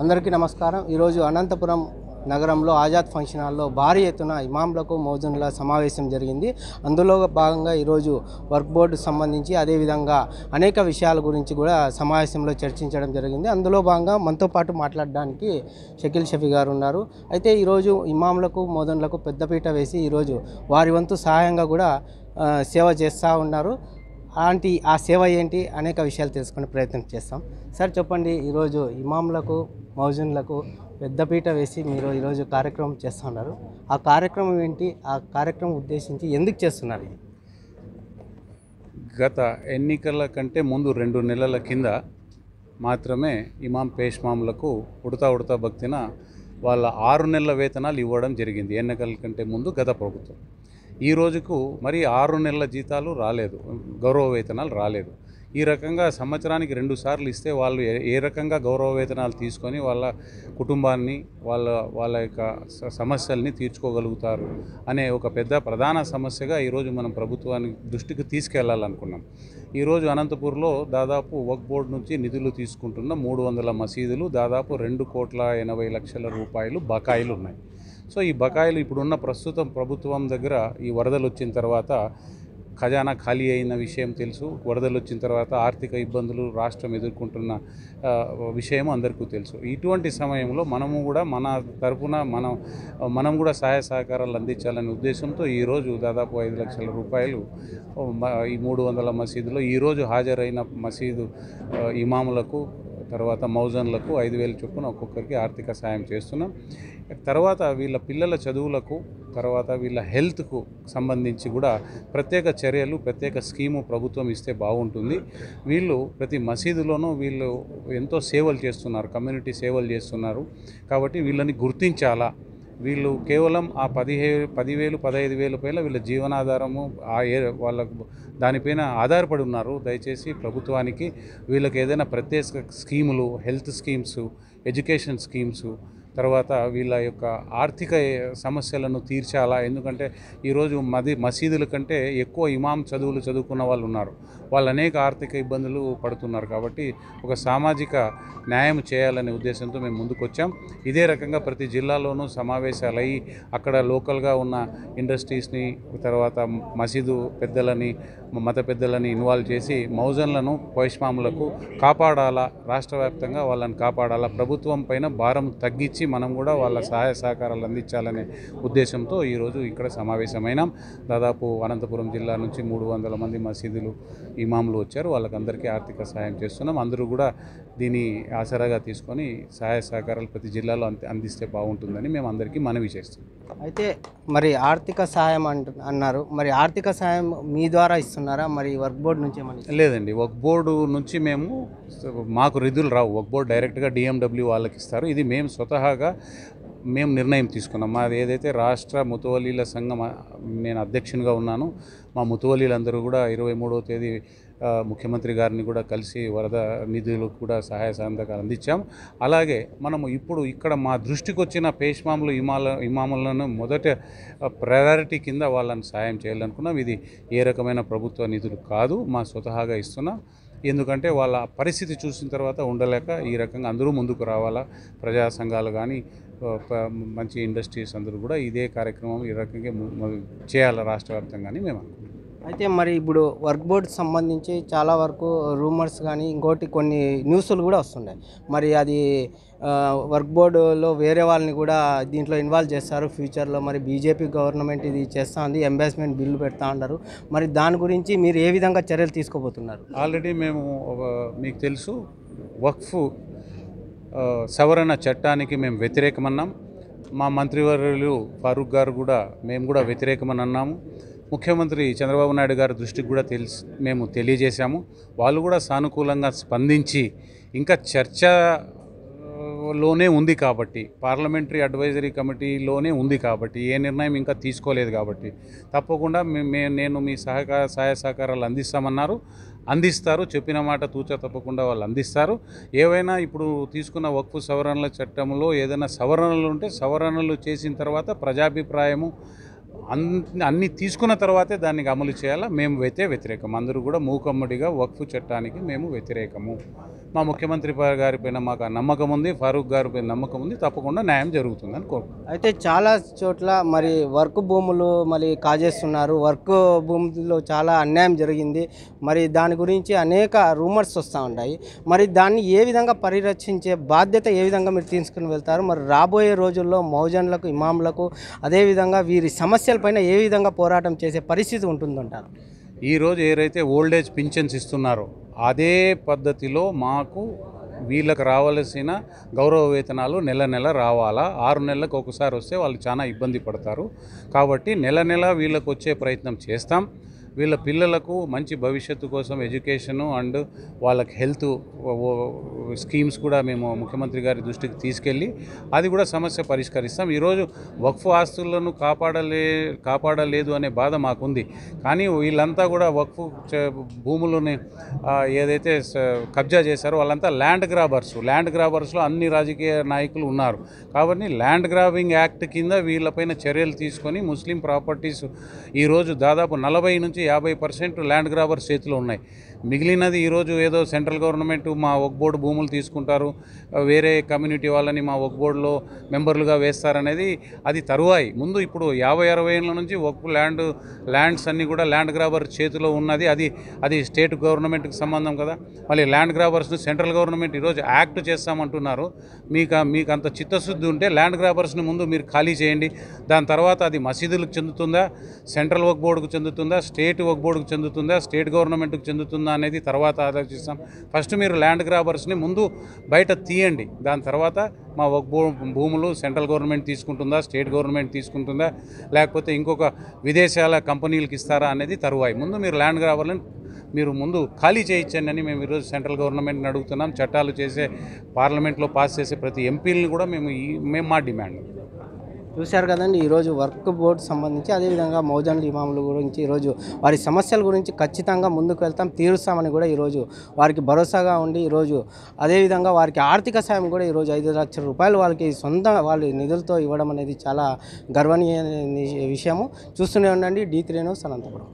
అందరికీ నమస్కారం। ఈరోజు అనంతపురం నగరంలో ఆజాద్ ఫంక్షన్ హాల్లో భారీ ఎత్తున ఇమాంలకు మౌజన్ల సమావేశం జరిగింది। అందులో భాగంగా ఈరోజు వర్క్ బోర్డు సంబంధించి అదేవిధంగా అనేక విషయాల గురించి కూడా సమావేశంలో చర్చించడం జరిగింది। అందులో భాగంగా మనతో పాటు మాట్లాడడానికి షకీల్ షఫీ గారు ఉన్నారు। అయితే ఈరోజు ఇమాంలకు మౌజన్లకు పెద్దపీట వేసి ఈరోజు వారి వంతు సహాయంగా కూడా సేవ చేస్తూ ఉన్నారు। ఆ సేవ ఏంటి అనేక విషయాలు తెలుసుకునే ప్రయత్నం చేస్తాం। సార్ చెప్పండి, ఈరోజు ఇమాంలకు మౌజన్లకు పెద్దపీట వేసి మీరు ఈరోజు కార్యక్రమం చేస్తున్నారు। ఆ కార్యక్రమం ఏంటి, ఆ కార్యక్రమం ఉద్దేశించి ఎందుకు చేస్తున్నారు? గత ఎన్నికల కంటే ముందు 2 నెలల కింద మాత్రమే ఇమాం పేష్మాములకు ఉడతా భక్తిన వాళ్ళ 6 నెలల వేతనాలు ఇవ్వడం జరిగింది ఎన్నికల కంటే ముందు గత ప్రభుత్వం। ఈ రోజుకు మరి 6 నెలల జీతాలు రాలేదు, గౌరవ వేతనాలు రాలేదు। ఈ రకంగా సంవత్సరానికి 2 సార్లు ఇస్తే వాళ్ళు ఏ రకంగా గౌరవ వేతనాలు తీసుకొని వాళ్ళ కుటుంబాన్ని వాళ్ళ యొక్క సమస్యల్ని తీర్చుకోగలుగుతారు అనే ఒక ప్రధాన సమస్యగా ఈరోజు మనం ప్రభుత్వానికి దృష్టికి తీసుకెళ్లాలనుకున్నాం। ఈరోజు అనంతపూర్లో దాదాపు వక్ఫ్ బోర్డు నుంచి నిధులు తీసుకుంటున్న 300 మసీదులు దాదాపు 2,80,00,000 రూపాయలు బకాయిలు ఉన్నాయి। సో ఈ బకాయిలు ఇప్పుడున్న ప్రస్తుతం ప్రభుత్వం దగ్గర ఈ వరదలు వచ్చిన తర్వాత ఖజానా ఖాళీ అయిన విషయం తెలుసు। వరదలు వచ్చిన తర్వాత ఆర్థిక ఇబ్బందులు రాష్ట్రం ఎదుర్కొంటున్న విషయం అందరికీ తెలుసు। ఇటువంటి సమయంలో మనము కూడా మన తరపున మనం కూడా సహాయ సహకారాలు అందించాలనే ఉద్దేశంతో ఈరోజు దాదాపు 5 లక్షల రూపాయలు ఈ 300 మసీదులో ఈరోజు హాజరైన మసీదు ఇమాములకు తర్వాత మౌజన్లకు 5,000 చొప్పున ఒక్కొక్కరికి ఆర్థిక సాయం చేస్తున్నాం। తర్వాత వీళ్ళ పిల్లల చదువులకు తర్వాత వీళ్ళ హెల్త్కు సంబంధించి కూడా ప్రత్యేక చర్యలు ప్రత్యేక స్కీము ప్రభుత్వం ఇస్తే బాగుంటుంది। వీళ్ళు ప్రతి మసీదులోనూ వీళ్ళు ఎంతో సేవలు చేస్తున్నారు, కమ్యూనిటీ సేవలు చేస్తున్నారు కాబట్టి వీళ్ళని గుర్తించాలా। వీళ్ళు కేవలం ఆ 10,000 15,000 పైన వీళ్ళ జీవనాధారము వాళ్ళకు దానిపైన ఆధారపడి ఉన్నారు। దయచేసి ప్రభుత్వానికి వీళ్ళకి ఏదైనా ప్రత్యేక స్కీములు, హెల్త్ స్కీమ్స్, ఎడ్యుకేషన్ స్కీమ్స్, తర్వాత వీళ్ళ యొక్క ఆర్థిక సమస్యలను తీర్చాలా। ఎందుకంటే ఈరోజు మసీదుల కంటే ఎక్కువ ఇమాం చదువులు చదువుకున్న వాళ్ళు ఉన్నారు, వాళ్ళు అనేక ఆర్థిక ఇబ్బందులు పడుతున్నారు కాబట్టి ఒక సామాజిక న్యాయం చేయాలనే ఉద్దేశంతో మేము ముందుకు వచ్చాం। ఇదే రకంగా ప్రతి జిల్లాలోనూ సమావేశాలు అయ్యి అక్కడ లోకల్గా ఉన్న ఇండస్ట్రీస్ని తర్వాత మసీదు పెద్దలని మత పెద్దలని ఇన్వాల్వ్ చేసి మౌజన్లను పేష్మాములకు కాపాడాలా, రాష్ట్ర వ్యాప్తంగా వాళ్ళని కాపాడాలా, ప్రభుత్వం పైన భారం తగ్గించి మనం కూడా వాళ్ళ సహాయ సహకారాలు అందించాలనే ఉద్దేశంతో ఈరోజు ఇక్కడ సమావేశమైనాం। దాదాపు అనంతపురం జిల్లా నుంచి 300 మంది మసీదులు ఇమాములు వచ్చారు, వాళ్ళకందరికీ ఆర్థిక సహాయం చేస్తున్నాం। అందరూ కూడా దీన్ని ఆసరాగా తీసుకొని సహాయ సహకారాలు ప్రతి జిల్లాలో అందిస్తే బాగుంటుందని మేము అందరికీ మనవి చేస్తున్నాం। అయితే మరి ఆర్థిక సహాయం అన్నారు, మరి ఆర్థిక సహాయం మీ ద్వారా ఇస్తున్నారా, మరి వర్క్ బోర్డు నుంచి ఏమన్నా? లేదండి, వర్క్ బోర్డు నుంచి మాకు నిధులు రావు, వర్క్ బోర్డు డైరెక్ట్గా DMW వాళ్ళకి ఇస్తారు। ఇది మేము స్వతహాగా నిర్ణయం తీసుకున్నాం। మాది ఏదైతే రాష్ట్ర ముతవల్లీల సంఘం నేను అధ్యక్షునిగా ఉన్నాను, మా ముతవల్లీలందరూ కూడా 23వ తేదీ ముఖ్యమంత్రి గారిని కూడా కలిసి వరద నిధులు కూడా సహాయ సహకారాలు అందించాం। అలాగే మనము ఇప్పుడు ఇక్కడ మా దృష్టికి వచ్చిన పేష్మాములు ఇమాములను మొదట ప్రయారిటీ కింద వాళ్ళని సాయం చేయాలనుకున్నాం। ఇది ఏ రకమైన ప్రభుత్వ నిధులు కాదు, మా స్వతహాగా ఇస్తున్నాం। ఎందుకంటే వాళ్ళ పరిస్థితి చూసిన తర్వాత ఉండలేక ఈ రకంగా అందరూ ముందుకు రావాలా, ప్రజా సంఘాలు కానీ మంచి ఇండస్ట్రీస్ అందరూ కూడా ఇదే కార్యక్రమం ఈ రకంగా చేయాలి రాష్ట్ర వ్యాప్తంగానే మేము అనుకుంటున్నాం। అయితే మరి ఇప్పుడు వర్క్ బోర్డు సంబంధించి చాలా వరకు రూమర్స్ కానీ ఇంకోటి కొన్ని న్యూస్లు కూడా వస్తున్నాయి, మరి అది వర్క్ బోర్డులో వేరే వాళ్ళని కూడా దీంట్లో ఇన్వాల్వ్ చేస్తారు ఫ్యూచర్లో, మరి బీజేపీ గవర్నమెంట్ ఇది చేస్తూ ఉంది, ఎంబేస్మెంట్ బిల్లు పెడతా ఉన్నారు, మరి దాని గురించి మీరు ఏ విధంగా చర్యలు తీసుకోబోతున్నారు? ఆల్రెడీ మేము మీకు తెలుసు వక్ఫ్ సవరణ చట్టానికి మేము వ్యతిరేకమన్నాం, మా మంత్రివర్యులు ఫారూక్ గారు కూడా మేము కూడా వ్యతిరేకమని అన్నాము। ముఖ్యమంత్రి చంద్రబాబు నాయుడు గారి దృష్టికి కూడా మేము తెలియజేశాము, వాళ్ళు కూడా సానుకూలంగా స్పందించి ఇంకా చర్చలోనే ఉంది కాబట్టి, పార్లమెంటరీ అడ్వైజరీ కమిటీలోనే ఉంది కాబట్టి, ఏ నిర్ణయం ఇంకా తీసుకోలేదు కాబట్టి తప్పకుండా నేను మీ సహాయ సహకారాలు అందిస్తారు, చెప్పిన మాట తూచా తప్పకుండా వాళ్ళు అందిస్తారు। ఏవైనా ఇప్పుడు తీసుకున్న వక్ఫ్ సవరణల చట్టంలో ఏదైనా సవరణలు ఉంటే సవరణలు చేసిన తర్వాత ప్రజాభిప్రాయము అన్ని తీసుకున్న తర్వాతే దానికి అమలు చేయాలా। మేము వ్యతిరేకం, అందరూ కూడా మూకమ్మడిగా వక్ఫ్ చట్టానికి మేము వ్యతిరేకము। మా ముఖ్యమంత్రి గారిపైన మాకు ఆ నమ్మకం ఉంది, ఫారూక్ గారిపైన నమ్మకం ఉంది, తప్పకుండా న్యాయం జరుగుతుందని కోరుకుంటున్నాను. అయితే చాలా చోట్ల మరి వర్క్ భూములు మరి కాజేస్తున్నారు, వర్క్ భూముల్లో చాలా అన్యాయం జరిగింది, మరి దాని గురించి అనేక రూమర్స్ వస్తూ ఉంటాయి. మరి దాన్ని ఏ విధంగా పరిరక్షించే బాధ్యత ఏ విధంగా మీరు తీసుకుని వెళ్తారు? మరి రాబోయే రోజుల్లో మౌజన్లకు, ఇమాంలకు, అదేవిధంగా వీరి సమస్యలపైన ఏ విధంగా పోరాటం చేసే పరిస్థితి ఉంటుందంటారు? ఈరోజు ఏదైతే ఓల్డేజ్ పింఛన్స్ ఇస్తున్నారో అదే పద్ధతిలో మాకు వీళ్ళకి రావాల్సిన గౌరవ వేతనాలు నెల నెల రావాలా. 6 నెలలకు ఒకసారి వస్తే వాళ్ళు చాలా ఇబ్బంది పడతారు. కాబట్టి నెల నెల వీళ్ళకు వచ్చే ప్రయత్నం చేస్తాం. వీళ్ళ పిల్లలకు మంచి భవిష్యత్తు కోసం ఎడ్యుకేషను అండ్ వాళ్ళకి హెల్త్ స్కీమ్స్ కూడా మేము ముఖ్యమంత్రి గారి దృష్టికి తీసుకెళ్ళి అది కూడా సమస్య పరిష్కరిస్తాం. ఈరోజు వక్ఫ్ ఆస్తులను కాపాడలేదు అనే బాధ మాకుంది. కానీ వీళ్ళంతా కూడా వక్ఫ్ భూములని ఏదైతే కబ్జా చేశారో వాళ్ళంతా ల్యాండ్ గ్రాబర్స్లో అన్ని రాజకీయ నాయకులు ఉన్నారు. కాబట్టి ల్యాండ్ గ్రాబింగ్ యాక్ట్ కింద వీళ్ళపైన చర్యలు తీసుకొని ముస్లిం ప్రాపర్టీస్ ఈరోజు దాదాపు 40 నుంచి 50% ల్యాండ్ గ్రాబర్స్ చేతిలో ఉన్నాయి. మిగిలినది ఈరోజు ఏదో సెంట్రల్ గవర్నమెంట్ మా వక్ఫ్ బోర్డు భూములు తీసుకుంటారు, వేరే కమ్యూనిటీ వాళ్ళని మా వక్ఫ్ బోర్డులో మెంబర్లుగా వేస్తారనేది అది తరువాయి. ముందు ఇప్పుడు 50-60 ఏళ్ళ నుంచి వక్ఫ్ ల్యాండ్స్ అన్నీ కూడా ల్యాండ్ గ్రాబర్ చేతిలో ఉన్నది. అది స్టేట్ గవర్నమెంట్కి సంబంధం కదా. మళ్ళీ ల్యాండ్ గ్రాబర్స్ని సెంట్రల్ గవర్నమెంట్ ఈరోజు యాక్ట్ చేస్తామంటున్నారు. మీకు అంత చిత్తశుద్ధి ఉంటే ల్యాండ్ గ్రాబర్స్ని ముందు మీరు ఖాళీ చేయండి. దాని తర్వాత అది మసీదులకు చెందుతుందా, సెంట్రల్ వక్ఫ్ బోర్డుకు చెందుతుందా, స్టేట్ వక్ఫ్ బోర్డుకు చెందుతుందా, స్టేట్ గవర్నమెంట్కి చెందుతుందా అనేది తర్వాత ఆలోచిస్తాం. ఫస్ట్ మీరు ల్యాండ్ గ్రాబర్స్ని ముందు బయట తీయండి. దాని తర్వాత మా వక్ఫ్ భూములు సెంట్రల్ గవర్నమెంట్ తీసుకుంటుందా, స్టేట్ గవర్నమెంట్ తీసుకుంటుందా, లేకపోతే ఇంకొక విదేశాల కంపెనీలకు ఇస్తారా అనేది తరువాయి. ముందు మీరు ల్యాండ్ గ్రాబర్లను మీరు ముందు ఖాళీ చేయించండి అని మేము ఈరోజు సెంట్రల్ గవర్నమెంట్ని అడుగుతున్నాం. చట్టాలు చేసే పార్లమెంట్లో పాస్ చేసే ప్రతి ఎంపీలను కూడా మేము మా డిమాండ్. చూశారు కదండి, ఈరోజు వర్క్ బోర్డు సంబంధించి అదేవిధంగా మౌజన్లు, ఇమాముల గురించి ఈరోజు వారి సమస్యల గురించి ఖచ్చితంగా ముందుకు వెళ్తాం, తీరుస్తామని కూడా ఈరోజు వారికి భరోసాగా ఉండి ఈరోజు అదేవిధంగా వారికి ఆర్థిక సాయం కూడా ఈరోజు 5 లక్షల రూపాయలు వాళ్ళకి వాళ్ళ నిధులతో ఇవ్వడం అనేది చాలా గర్వనీయ విషయము. చూస్తూనే ఉండండి D3 న్యూస్ అనంతపురం.